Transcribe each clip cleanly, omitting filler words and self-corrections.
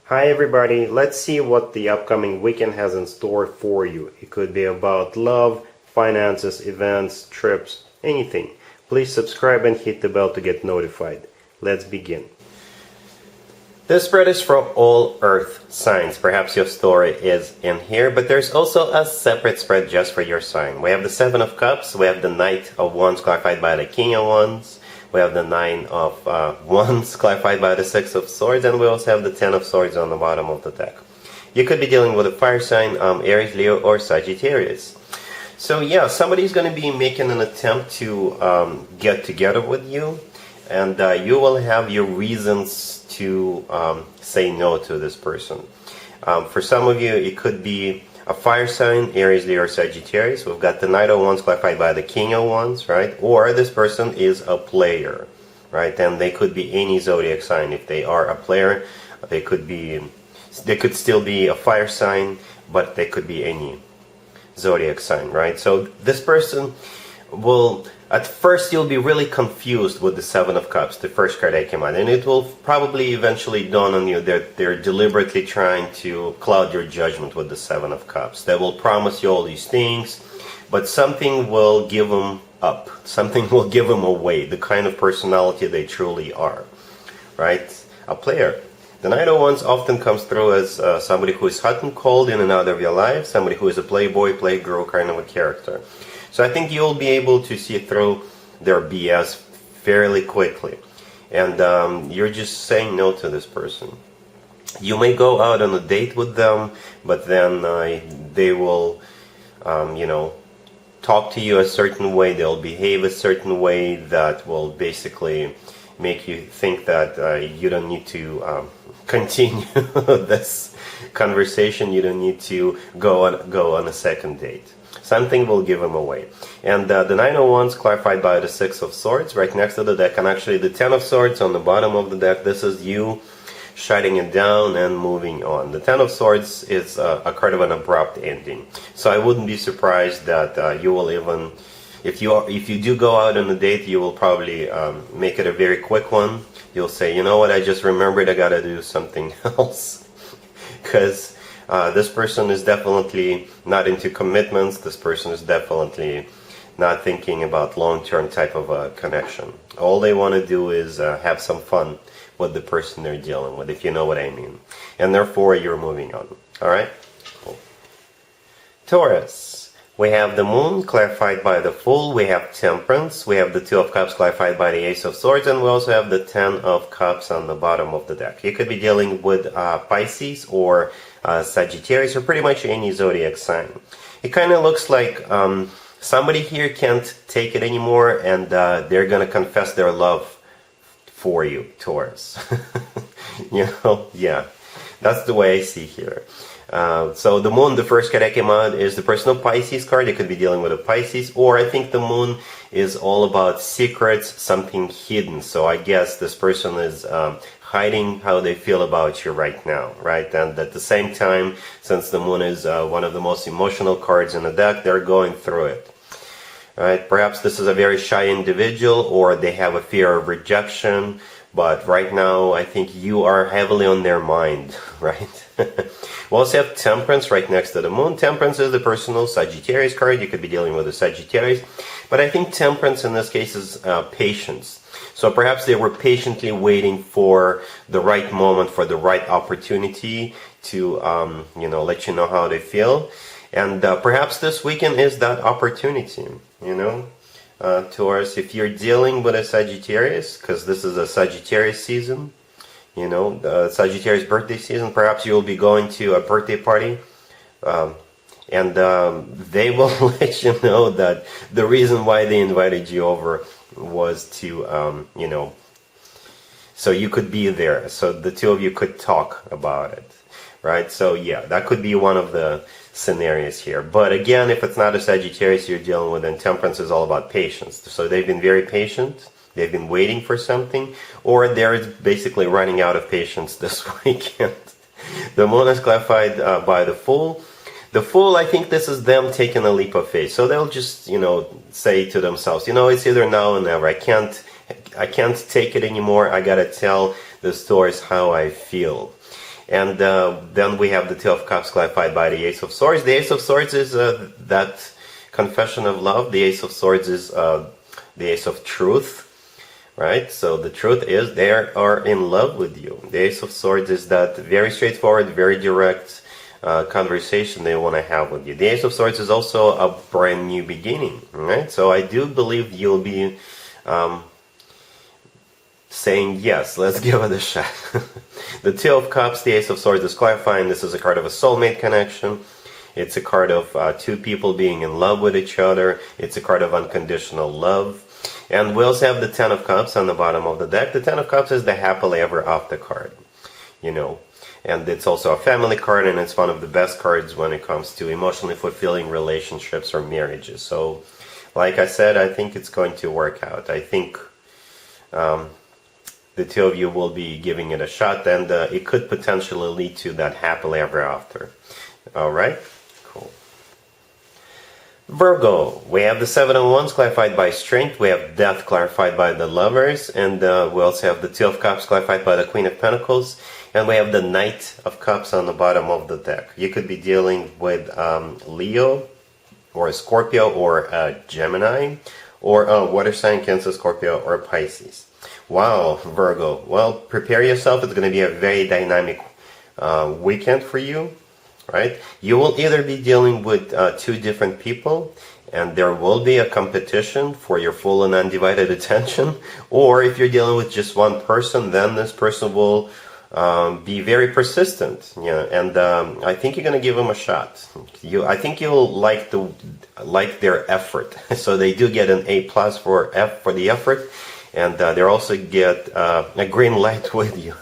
Hi everybody, let's see what the upcoming weekend has in store for you. It could be about love, finances, events, trips, anything. Please subscribe and hit the bell to get notified. Let's begin. This spread is from all Earth signs. Perhaps your story is in here, but there's also a separate spread just for your sign. We have the Seven of Cups, we have the Knight of Wands clarified by the King of Wands, we have the Nine of Wands clarified by the Six of Swords, and we also have the Ten of Swords on the bottom of the deck. You could be dealing with a fire sign, Aries, Leo, or Sagittarius. So yeah, somebody's going to be making an attempt to get together with you, and you will have your reasons to say no to this person. For some of you, it could be a fire sign, Aries, Leo, or Sagittarius. We've got the Knight of Wands clarified by the King of Wands, right? Or this person is a player, right? And they could be any zodiac sign. If they are a player, they could still be a fire sign, but they could be any zodiac sign, right? So this person will, at first you'll be really confused with the Seven of Cups, the first card that came out, and it will probably eventually dawn on you that they're deliberately trying to cloud your judgment with the Seven of Cups. They will promise you all these things, but something will give them up, something will give them away, the kind of personality they truly are, right? A player. The Knight of Wands often comes through as somebody who is hot and cold in and out of your life, somebody who is a playboy, playgirl kind of a character. So I think you'll be able to see through their BS fairly quickly. And you're just saying no to this person. You may go out on a date with them, but then they will, talk to you a certain way, they'll behave a certain way that will basically make you think that you don't need to continue this conversation, you don't need to go on a second date. Something will give them away. And the Nine of Wands clarified by the Six of Swords right next to the deck, and actually the Ten of Swords on the bottom of the deck. This is you shutting it down and moving on. The Ten of Swords is a card of an abrupt ending. So I wouldn't be surprised that you will even, if you do go out on a date, you will probably make it a very quick one. You'll say, you know what, I just remembered I gotta do something else. Because this person is definitely not into commitments. This person is definitely not thinking about long-term type of a connection. All they want to do is have some fun with the person they're dealing with, if you know what I mean. And therefore, you're moving on. Alright? Cool. Taurus. We have the Moon clarified by the Fool, we have Temperance, we have the Two of Cups clarified by the Ace of Swords, and we also have the Ten of Cups on the bottom of the deck. You could be dealing with Pisces or Sagittarius, or pretty much any zodiac sign. It kind of looks like somebody here can't take it anymore, and they're going to confess their love for you, Taurus. Yeah, that's the way I see here. So the Moon, the first card that came out, is the personal Pisces card. You could be dealing with a Pisces, or I think the Moon is all about secrets, something hidden. So I guess this person is hiding how they feel about you right now, right? And at the same time, since the Moon is one of the most emotional cards in the deck, they're going through it. Right? Perhaps this is a very shy individual, or they have a fear of rejection. But right now, I think you are heavily on their mind, right? We also have Temperance right next to the Moon. Temperance is the personal Sagittarius card. You could be dealing with a Sagittarius. But I think Temperance in this case is patience. So perhaps they were patiently waiting for the right moment, for the right opportunity to, let you know how they feel. And perhaps this weekend is that opportunity, Taurus, if you're dealing with a Sagittarius, because this is a Sagittarius season, the Sagittarius birthday season, perhaps you'll be going to a birthday party, and they will let you know that the reason why they invited you over was to, so you could be there, so the two of you could talk about it, right? So yeah, that could be one of the scenarios here. But again, if it's not a Sagittarius you're dealing with, then Temperance is all about patience. So they've been very patient, they've been waiting for something, or they're basically running out of patience this weekend. The Moon is clarified by the Fool. The Fool, I think this is them taking a leap of faith. So they'll just, say to themselves, it's either now or never. I can't take it anymore. I gotta tell the stories how I feel. And then we have the Two of Cups clarified by the Ace of Swords. The Ace of Swords is that confession of love. The Ace of Swords is the Ace of Truth. Right? So the truth is they are in love with you. The Ace of Swords is that very straightforward, very direct conversation they want to have with you. The Ace of Swords is also a brand new beginning. Right? So I do believe you'll be saying, yes, let's give it a shot. The Two of Cups, the Ace of Swords is clarifying this is a card of a soulmate connection. It's a card of two people being in love with each other. It's a card of unconditional love. And we also have the Ten of Cups on the bottom of the deck. The Ten of Cups is the happily ever after card, you know. And it's also a family card, and it's one of the best cards when it comes to emotionally fulfilling relationships or marriages. So, like I said, I think it's going to work out. I think the two of you will be giving it a shot, and it could potentially lead to that happily ever after. All right? Cool. Virgo, we have the Seven of Wands clarified by Strength, we have Death clarified by the Lovers, and we also have the Two of Cups clarified by the Queen of Pentacles, and we have the Knight of Cups on the bottom of the deck. You could be dealing with Leo, or a Scorpio, or a Gemini, or a Water sign, Cancer, Scorpio, or Pisces. Wow, Virgo. Well, prepare yourself. It's going to be a very dynamic weekend for you. Right? You will either be dealing with two different people, and there will be a competition for your full and undivided attention, or if you're dealing with just one person, then this person will be very persistent. Yeah, and I think you're going to give them a shot. I think you'll like their effort. So they do get an A+ for the effort, and they also get a green light with you.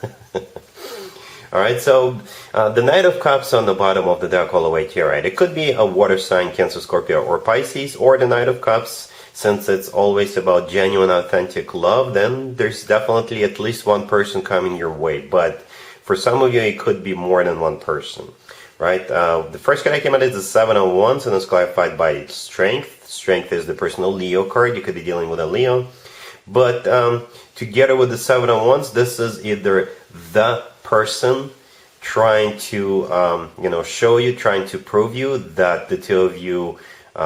Alright, so the Knight of Cups on the bottom of the deck all the way here, right? It could be a water sign, Cancer, Scorpio, or Pisces, or the Knight of Cups, since it's always about genuine, authentic love, then there's definitely at least one person coming your way. But for some of you, it could be more than one person, right? The first card I came out is the Seven of Wands, and it's clarified by Strength. Strength is the personal Leo card. You could be dealing with a Leo. But together with the Seven of Wands, this is either the person trying to show you, trying to prove you that the two of you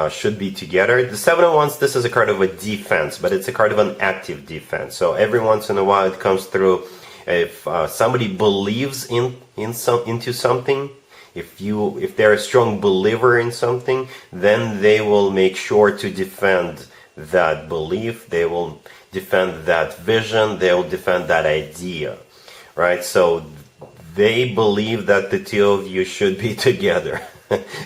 should be together. The Seven of Wands, this is a card of a defense, but it's a card of an active defense. So every once in a while it comes through. If somebody believes into something, if they're a strong believer in something, then they will make sure to defend that belief. They will defend that vision. They will defend that idea. Right? So they believe that the two of you should be together.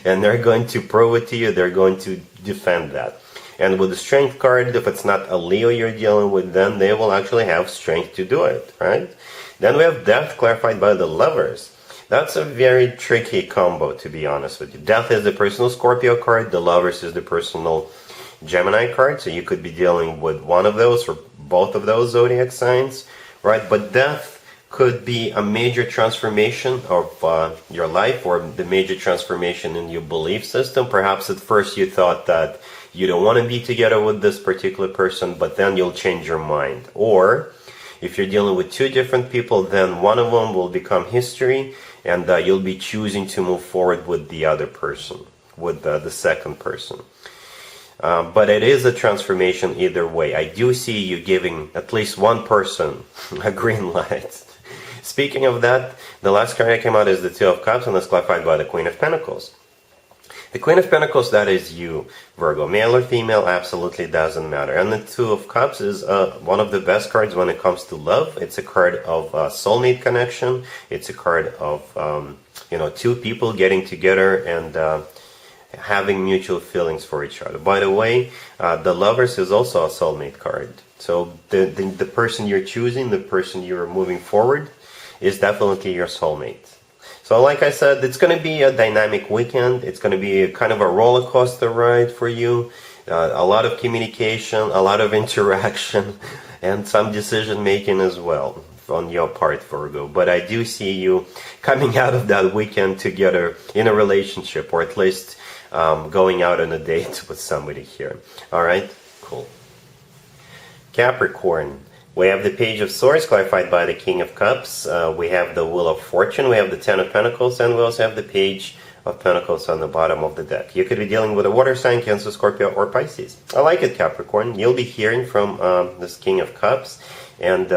And they're going to prove it to you. They're going to defend that. And with the Strength card, if it's not a Leo you're dealing with, then they will actually have strength to do it. Right? Then we have Death clarified by the Lovers. That's a very tricky combo, to be honest with you. Death is the personal Scorpio card. The Lovers is the personal Gemini card. So you could be dealing with one of those or both of those zodiac signs. Right? But Death could be a major transformation of your life, or the major transformation in your belief system. Perhaps at first you thought that you don't want to be together with this particular person, but then you'll change your mind. Or if you're dealing with two different people, then one of them will become history, and you'll be choosing to move forward with the other person, with the second person. But it is a transformation either way. I do see you giving at least one person a green light. Speaking of that, the last card that came out is the Two of Cups, and it's clarified by the Queen of Pentacles. The Queen of Pentacles, that is you, Virgo. Male or female, absolutely doesn't matter. And the Two of Cups is one of the best cards when it comes to love. It's a card of soulmate connection. It's a card of two people getting together and having mutual feelings for each other. By the way, the Lovers is also a soulmate card. So the person you're choosing, the person you're moving forward, is definitely your soulmate. So like I said, it's going to be a dynamic weekend. It's going to be a kind of a roller coaster ride for you. A lot of communication, a lot of interaction, and some decision making as well on your part, Virgo. But I do see you coming out of that weekend together in a relationship, or at least going out on a date with somebody here. All right, cool. Capricorn. We have the Page of Swords clarified by the King of Cups. We have the Wheel of Fortune. We have the Ten of Pentacles, and we also have the Page of Pentacles on the bottom of the deck. You could be dealing with a water sign, Cancer, Scorpio, or Pisces. I like it, Capricorn. You'll be hearing from this King of Cups, and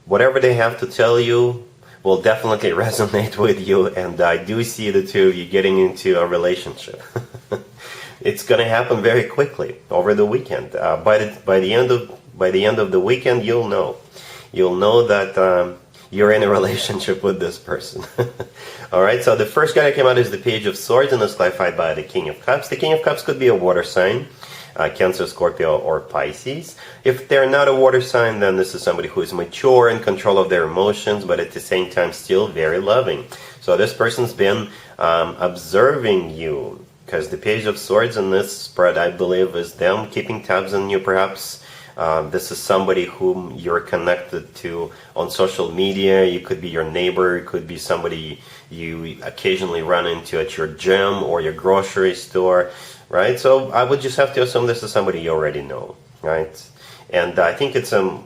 whatever they have to tell you will definitely resonate with you, and I do see the two of you getting into a relationship. It's going to happen very quickly over the weekend. By the end of the weekend, you'll know that you're in a relationship with this person. All right. So the first guy that came out is the Page of Swords, and it's clarified by the King of Cups. The King of Cups could be a water sign, Cancer, Scorpio, or Pisces. If they're not a water sign, then this is somebody who is mature, in control of their emotions, but at the same time still very loving. So this person's been observing you, because the Page of Swords in this spread, I believe, is them keeping tabs on you. Perhaps this is somebody whom you're connected to on social media. You could be your neighbor. It could be somebody you occasionally run into at your gym or your grocery store, right? So I would just have to assume this is somebody you already know, right? And I think it's a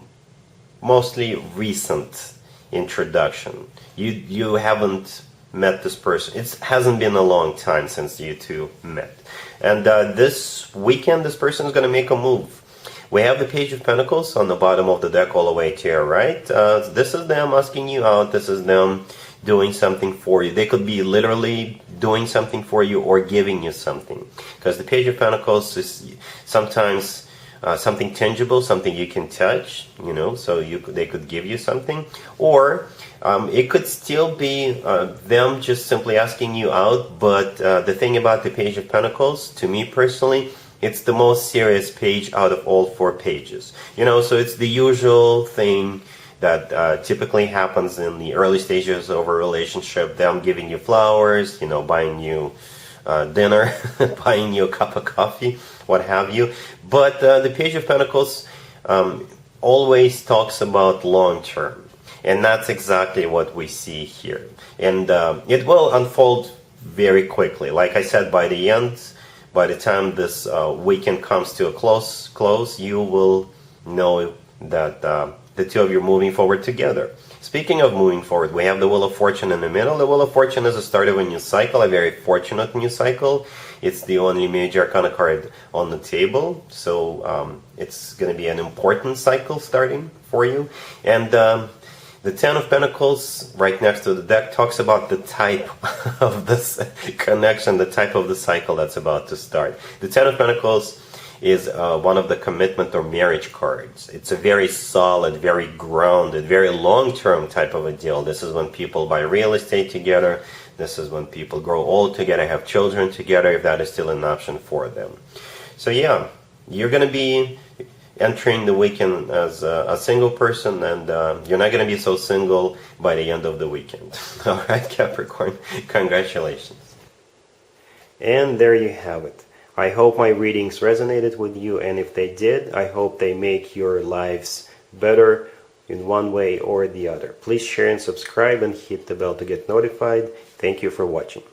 mostly recent introduction. You haven't met this person. It hasn't been a long time since you two met. And this weekend, this person is going to make a move. We have the Page of Pentacles on the bottom of the deck all the way to your right. This is them asking you out. This is them doing something for you. They could be literally doing something for you or giving you something. Because the Page of Pentacles is sometimes something tangible, something you can touch, so they could give you something. Or it could still be them just simply asking you out. But the thing about the Page of Pentacles, to me personally, it's the most serious page out of all 4 pages. So it's the usual thing that typically happens in the early stages of a relationship. Them giving you flowers, buying you dinner, buying you a cup of coffee, what have you. But the Page of Pentacles always talks about long term. And that's exactly what we see here. And it will unfold very quickly. Like I said, by the time this weekend comes to a close, you will know that the two of you are moving forward together. Speaking of moving forward, we have the Wheel of Fortune in the middle. The Wheel of Fortune is a start of a new cycle, a very fortunate new cycle. It's the only major arcana card on the table, so it's going to be an important cycle starting for you. And the Ten of Pentacles, right next to the deck, talks about the type of this connection, the type of the cycle that's about to start. The Ten of Pentacles is one of the commitment or marriage cards. It's a very solid, very grounded, very long-term type of a deal. This is when people buy real estate together. This is when people grow old together, have children together, if that is still an option for them. So yeah, you're going to be entering the weekend as a single person, and you're not going to be so single by the end of the weekend. All right, Capricorn, congratulations. And there you have it. I hope my readings resonated with you, and if they did, I hope they make your lives better in one way or the other. Please share and subscribe and hit the bell to get notified. Thank you for watching.